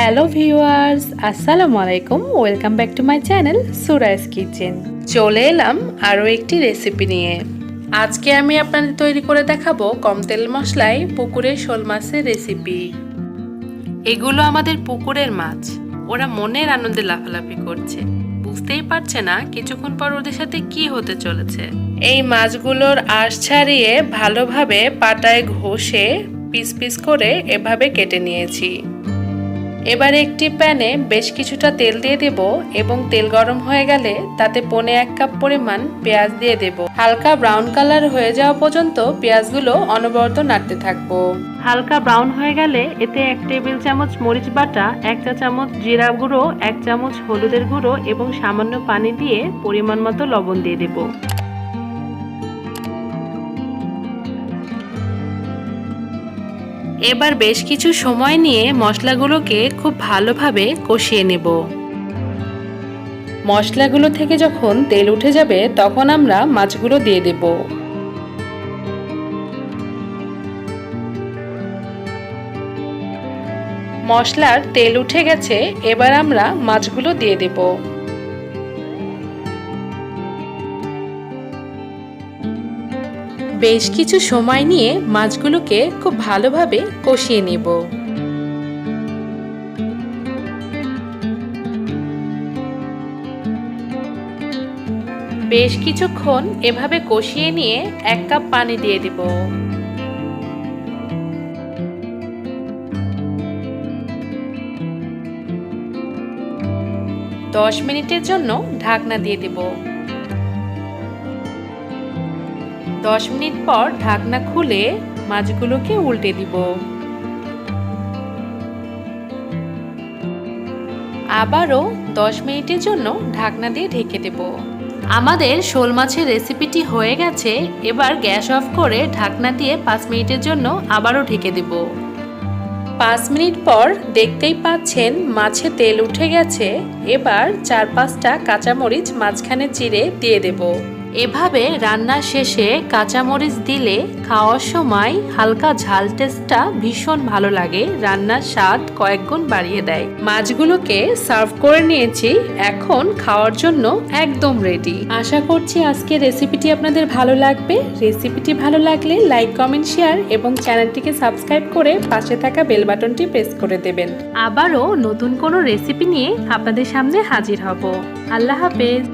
Hello viewers, আসসালামু আলাইকুম। Welcome back to my channel Surai's kitchen. চলে এলাম আরও একটি রেসিপি নিয়ে। আজকে আমি আপনাদের তৈরি করে দেখাবো কম তেল মশলায় পুকুরের শোল মাছের রেসিপি। এগুলো আমাদের পুকুরের মাছ। ওরা মনের আনন্দে লাফালাফি করছে, বুঝতেই পারছে না কিছুক্ষণ পর ওদের সাথে কি হতে চলেছে। এই মাছগুলোর আঁশ ছাড়িয়ে ভালোভাবে পাটায় ঘষে পিস পিস করে এভাবে কেটে নিয়েছি। এবার একটি প্যানে বেশ কিছুটা তেল দিয়ে দেব এবং তেল গরম হয়ে গেলে তাতে 1.5 কাপ পরিমাণ পেঁয়াজ দিয়ে দেব। হালকা ব্রাউন কালার হয়ে যাওয়া পর্যন্ত পেঁয়াজগুলো অনবরত নাড়তে থাকবো। হালকা ব্রাউন হয়ে গেলে এতে 1 টেবিল চামচ মরিচ বাটা, 1 চা চামচ জিরা গুঁড়ো, 1 চামচ হলুদের গুঁড়ো এবং সামান্য পানি দিয়ে পরিমাণ মতো লবণ দিয়ে দেব। এবার বেশ কিছু সময় নিয়ে মশলাগুলোকে খুব ভালোভাবে কষিয়ে নেব। মশলাগুলো থেকে যখন তেল উঠে যাবে তখন আমরা মাছগুলো দিয়ে দেব। মশলার তেল উঠে গেছে, এবার আমরা মাছগুলো দিয়ে দেব। বেশ কিছু সময় নিয়ে মাছগুলোকে খুব ভালোভাবে কষিয়ে নেব। বেশ কিছুক্ষণ এভাবে কষিয়ে নিয়ে 1 কাপ পানি দিয়ে দেব। দশ মিনিটের জন্য ঢাকনা দিয়ে দেব। 10 মিনিট পর ঢাকনা খুলে মাছগুলোকে উল্টে দিব। আবারও 10 মিনিটের জন্য ঢাকনা দিয়ে ঢেকে দেব। আমাদের শোল মাছের রেসিপিটি হয়ে গেছে। এবার গ্যাস অফ করে ঢাকনা দিয়ে 5 মিনিটের জন্য আবারও ঢেকে দেব। 5 মিনিট পর দেখতেই পাচ্ছেন মাছে তেল উঠে গেছে। এবার 4-5টা কাঁচামরিচ মাঝখানে চিড়ে দিয়ে দেব। এভাবে রান্নার শেষে কাঁচামরিচ দিলে খাওয়ার সময় হালকা ঝাল টেস্টটা ভীষণ ভালো লাগে, রান্নার স্বাদ কয়েক গুণ বাড়িয়ে দেয়। মাছগুলোকে সার্ভ করে নিয়েছি, এখন খাওয়ার জন্য একদম রেডি। আশা করছি আজকের রেসিপিটি আপনাদের ভালো লাগবে। রেসিপিটি ভালো লাগলে লাইক, কমেন্ট, শেয়ার এবং চ্যানেলটিকে সাবস্ক্রাইব করে পাশে থাকা বেল বাটনটি প্রেস করে দেবেন। আবারও নতুন কোনো রেসিপি নিয়ে আপনাদের সামনে হাজির হব। আল্লাহ হাফেজ।